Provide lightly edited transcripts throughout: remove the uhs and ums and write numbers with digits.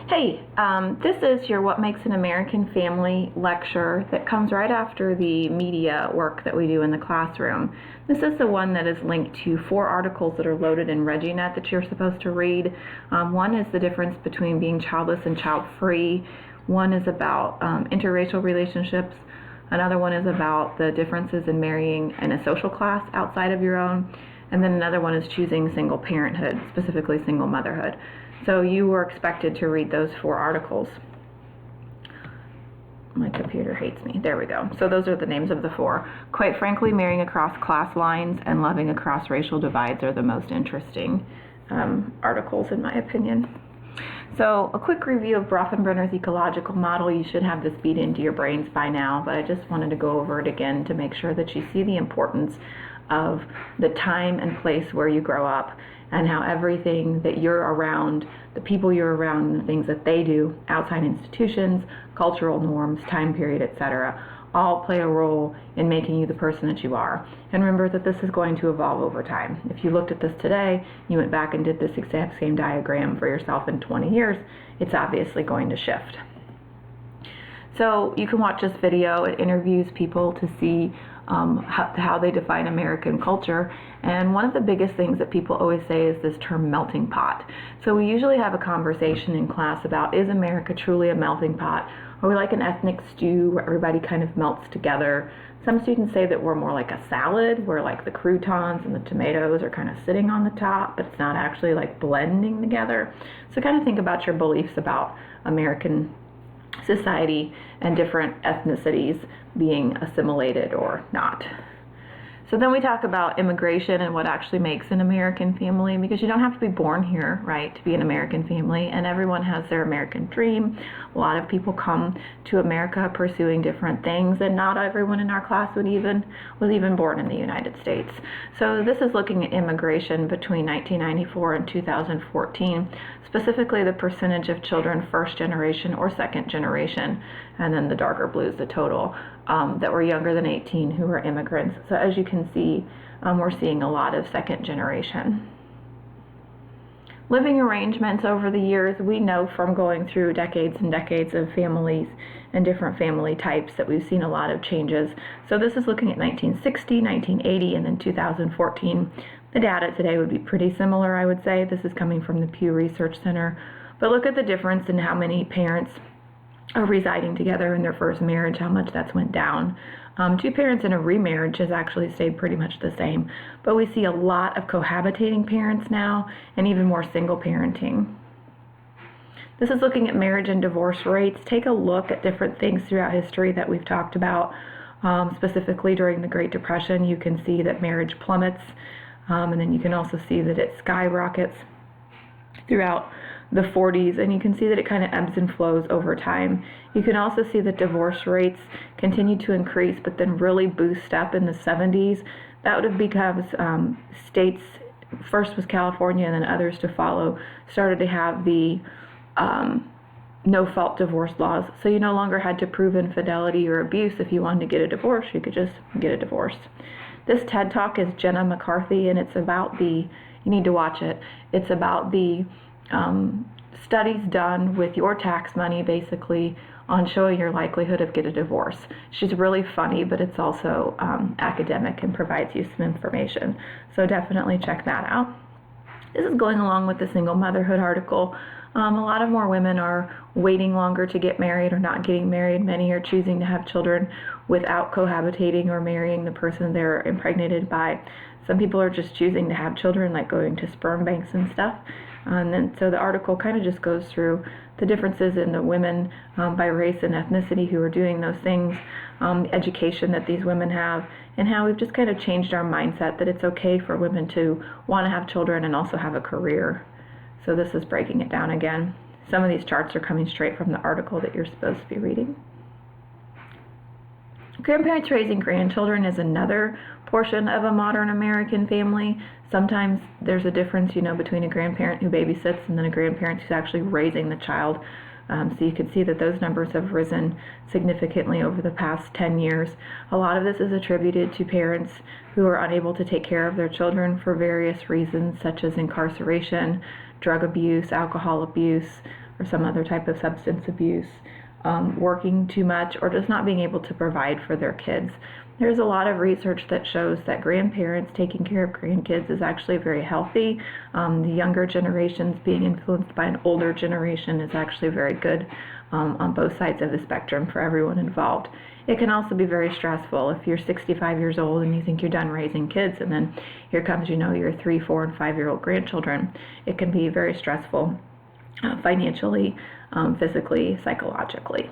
Hey, this is your What Makes an American Family lecture that comes right after the media work that we do in the classroom. This is the one that is linked to 4 articles that are loaded in ReggieNet that you're supposed to read. One is the difference between being childless and child-free. One is about interracial relationships. Another one is about the differences in marrying in a social class outside of your own. And then another one is choosing single parenthood, specifically single motherhood. So you were expected to read those 4 articles. My computer hates me. There we go. So those are the names of the 4. Quite frankly, marrying across class lines and loving across racial divides are the most interesting articles, in my opinion. So a quick review of Bronfenbrenner's ecological model. You should have this beat into your brains by now, but I just wanted to go over it again to make sure that you see the importance of the time and place where you grow up, and how everything that you're around, the people you're around, and the things that they do, outside institutions, cultural norms, time period, etc., all play a role in making you the person that you are. And remember that this is going to evolve over time. If you looked at this today, you went back and did this exact same diagram for yourself in 20 years, it's obviously going to shift. So you can watch this video. It interviews people to see how they define American culture. And one of the biggest things that people always say is this term melting pot. So we usually have a conversation in class about, is America truly a melting pot? Are we like an ethnic stew where everybody kind of melts together? Some students say that we're more like a salad, where like the croutons and the tomatoes are kind of sitting on the top, but it's not actually like blending together. So kind of think about your beliefs about American society and different ethnicities being assimilated or not. So then we talk about immigration and what actually makes an American family, because you don't have to be born here, right, to be an American family, and everyone has their American dream. A lot of people come to America pursuing different things, and not everyone in our class was even born in the United States. So this is looking at immigration between 1994 and 2014, specifically the percentage of children first generation or second generation, and then the darker blues, the total, that were younger than 18 who were immigrants. So as you can see, we're seeing a lot of second generation. Living arrangements over the years, we know from going through decades and decades of families and different family types that we've seen a lot of changes. So this is looking at 1960, 1980, and then 2014. The data today would be pretty similar, I would say. This is coming from the Pew Research Center. But look at the difference in how many parents are residing together in their first marriage, how much that's went down. 2 parents in a remarriage has actually stayed pretty much the same, but we see a lot of cohabitating parents now and even more single parenting. This is looking at marriage and divorce rates. Take a look at different things throughout history that we've talked about. Specifically during the Great Depression, you can see that marriage plummets, and then you can also see that it skyrockets throughout the 40s, and you can see that it kind of ebbs and flows over time. You can also see that divorce rates continue to increase, but then really boost up in the 70s. That would have because states, first was California and then others to follow, started to have the no-fault divorce laws. So you no longer had to prove infidelity or abuse. If you wanted to get a divorce, you could just get a divorce. This TED Talk is Jenna McCarthy, and it's about you need to watch it. It's about the studies done with your tax money, basically, on showing your likelihood of getting a divorce. She's really funny, but it's also academic and provides you some information. So definitely check that out. This is going along with the single motherhood article. A lot of more women are waiting longer to get married or not getting married. Many are choosing to have children without cohabitating or marrying the person they're impregnated by. Some people are just choosing to have children, like going to sperm banks and stuff. And then so the article kind of just goes through the differences in the women by race and ethnicity who are doing those things, the education that these women have, and how we've just kind of changed our mindset that it's okay for women to want to have children and also have a career. So this is breaking it down again. Some of these charts are coming straight from the article that you're supposed to be reading. Grandparents raising grandchildren is another portion of a modern American family. Sometimes there's a difference, between a grandparent who babysits and then a grandparent who's actually raising the child. So you can see that those numbers have risen significantly over the past 10 years. A lot of this is attributed to parents who are unable to take care of their children for various reasons, such as incarceration, drug abuse, alcohol abuse, or some other type of substance abuse, working too much, or just not being able to provide for their kids. There's a lot of research that shows that grandparents taking care of grandkids is actually very healthy. The younger generations being influenced by an older generation is actually very good on both sides of the spectrum for everyone involved. It can also be very stressful if you're 65 years old and you think you're done raising kids, and then here comes, your 3, 4, and 5-year-old grandchildren. It can be very stressful financially, physically, psychologically.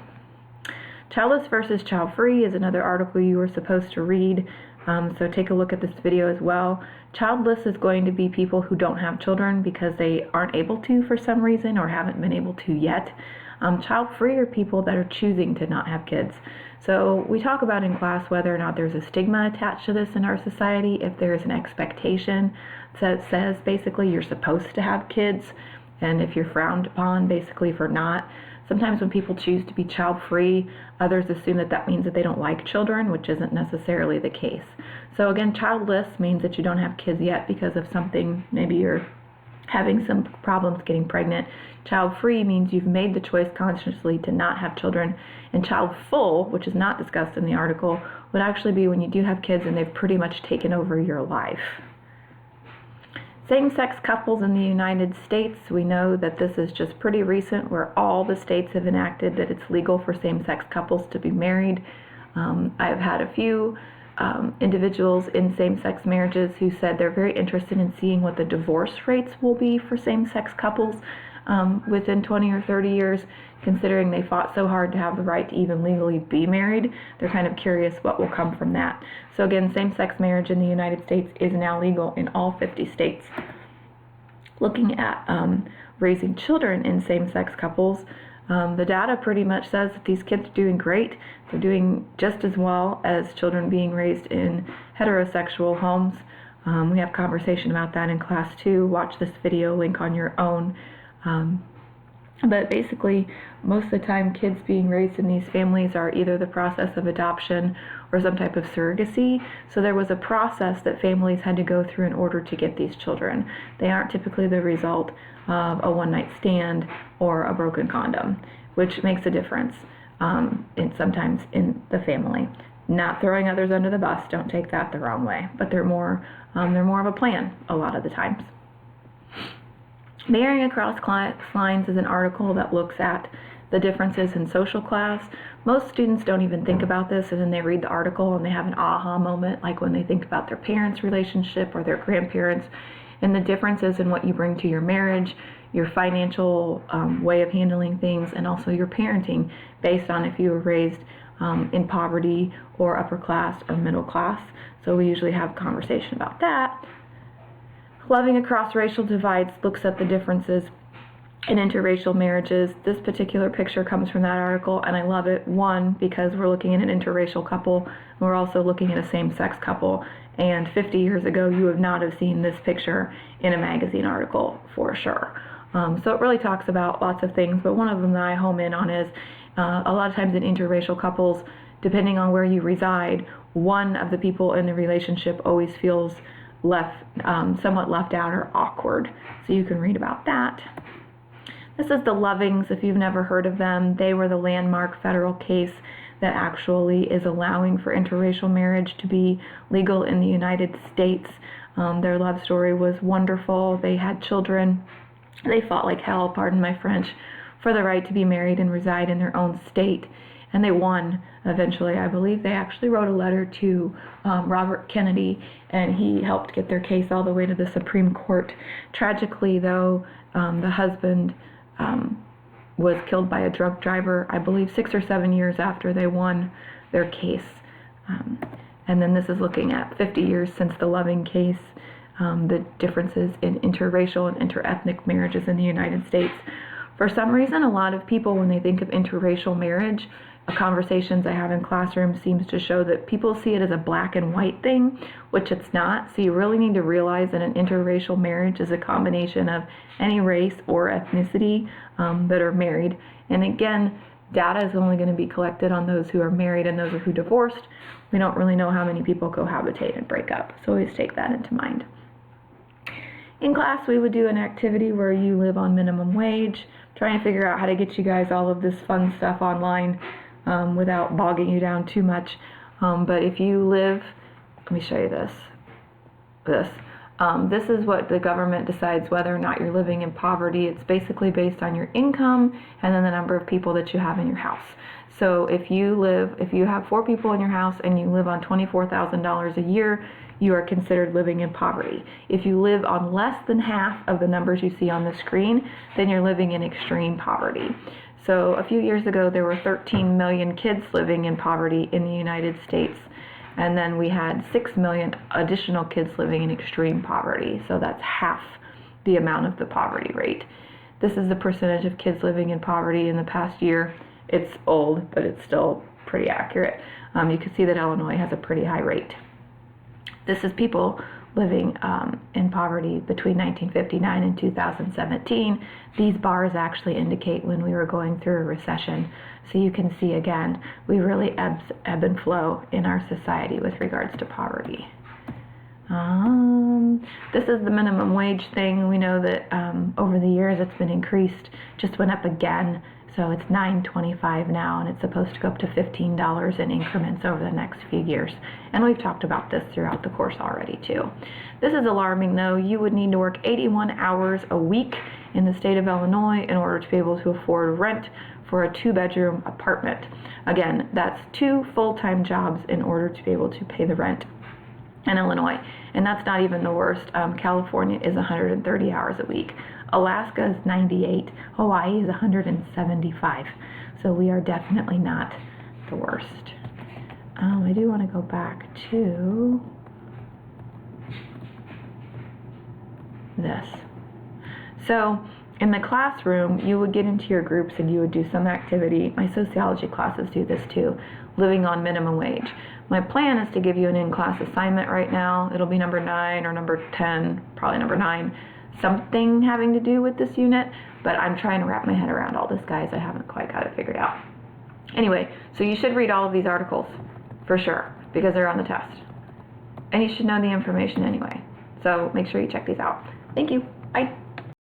Childless versus child-free is another article you were supposed to read, so take a look at this video as well. Childless is going to be people who don't have children because they aren't able to for some reason or haven't been able to yet. Child-free are people that are choosing to not have kids. So we talk about in class whether or not there's a stigma attached to this in our society, if there's an expectation that says basically you're supposed to have kids, and if you're frowned upon basically for not. Sometimes when people choose to be child-free, others assume that that means that they don't like children, which isn't necessarily the case. So again, childless means that you don't have kids yet because of something, maybe you're having some problems getting pregnant. Child-free means you've made the choice consciously to not have children. And child-full, which is not discussed in the article, would actually be when you do have kids and they've pretty much taken over your life. Same-sex couples in the United States, we know that this is just pretty recent where all the states have enacted that it's legal for same-sex couples to be married. I've had a few individuals in same-sex marriages who said they're very interested in seeing what the divorce rates will be for same-sex couples within 20 or 30 years, considering they fought so hard to have the right to even legally be married. They're kind of curious what will come from that. So again, same-sex marriage in the United States is now legal in all 50 states. Looking at raising children in same-sex couples, the data pretty much says that these kids are doing great. They're doing just as well as children being raised in heterosexual homes. We have conversation about that in class too. Watch this video, link on your own. But basically, most of the time, kids being raised in these families are either the process of adoption or some type of surrogacy. So there was a process that families had to go through in order to get these children. They aren't typically the result of a one-night stand or a broken condom, which makes a difference sometimes in the family. Not throwing others under the bus, don't take that the wrong way, but they're more of a plan a lot of the times. Marrying Across Class Lines is an article that looks at the differences in social class. Most students don't even think about this, and then they read the article and they have an aha moment, like when they think about their parents' relationship or their grandparents, and the differences in what you bring to your marriage, your financial way of handling things, and also your parenting based on if you were raised in poverty or upper class or middle class. So we usually have a conversation about that. Loving Across Racial Divides looks at the differences in interracial marriages. This particular picture comes from that article, and I love it. One, because we're looking at an interracial couple, and we're also looking at a same-sex couple. And 50 years ago, you would not have seen this picture in a magazine article for sure. So it really talks about lots of things, but one of them that I home in on is a lot of times in interracial couples, depending on where you reside, one of the people in the relationship always feels somewhat left out or awkward. So you can read about that. This is the Lovings. If you've never heard of them, they were the landmark federal case that actually is allowing for interracial marriage to be legal in the United States. Their love story was wonderful. They had children. They fought like hell, pardon my French, for the right to be married and reside in their own state. And they won eventually. I believe they actually wrote a letter to Robert Kennedy, and he helped get their case all the way to the Supreme Court. Tragically, though, the husband was killed by a drunk driver, I believe 6 or 7 years after they won their case. And then this is looking at 50 years since the Loving case, the differences in interracial and interethnic marriages in the United States. For some reason, a lot of people, when they think of interracial marriage, conversations I have in classrooms seems to show that people see it as a black and white thing, which it's not. So you really need to realize that an interracial marriage is a combination of any race or ethnicity that are married. And again, data is only going to be collected on those who are married and those who are divorced. We don't really know how many people cohabitate and break up. So always take that into mind. In class, we would do an activity where you live on minimum wage, trying to figure out how to get you guys all of this fun stuff online without bogging you down too much. But if you live, let me show you this. This is what the government decides whether or not you're living in poverty. It's basically based on your income and then the number of people that you have in your house. So if you have 4 people in your house and you live on $24,000 a year, you are considered living in poverty. If you live on less than half of the numbers you see on the screen, then you're living in extreme poverty. So a few years ago, there were 13 million kids living in poverty in the United States. And then we had 6 million additional kids living in extreme poverty. So that's half the amount of the poverty rate. This is the percentage of kids living in poverty in the past year. It's old, but it's still pretty accurate. You can see that Illinois has a pretty high rate. This is people living in poverty between 1959 and 2017. These bars actually indicate when we were going through a recession. So you can see again, we really ebb and flow in our society with regards to poverty. This is the minimum wage thing. We know that over the years it's been increased, just went up again. So it's $9.25 now, and it's supposed to go up to $15 in increments over the next few years. And we've talked about this throughout the course already too. This is alarming though. You would need to work 81 hours a week in the state of Illinois in order to be able to afford rent for a 2-bedroom apartment. Again, that's 2 full-time jobs in order to be able to pay the rent in Illinois. And that's not even the worst. California is 130 hours a week. Alaska is 98. Hawaii is 175. So we are definitely not the worst. I do want to go back to this. So in the classroom, you would get into your groups and you would do some activity. My sociology classes do this too, living on minimum wage. My plan is to give you an in-class assignment right now. It'll be number 9 or number 10, probably number 9, something having to do with this unit, but I'm trying to wrap my head around all this, guys. I haven't quite got it figured out. Anyway, so you should read all of these articles for sure, because they're on the test. And you should know the information anyway. So make sure you check these out. Thank you. Bye.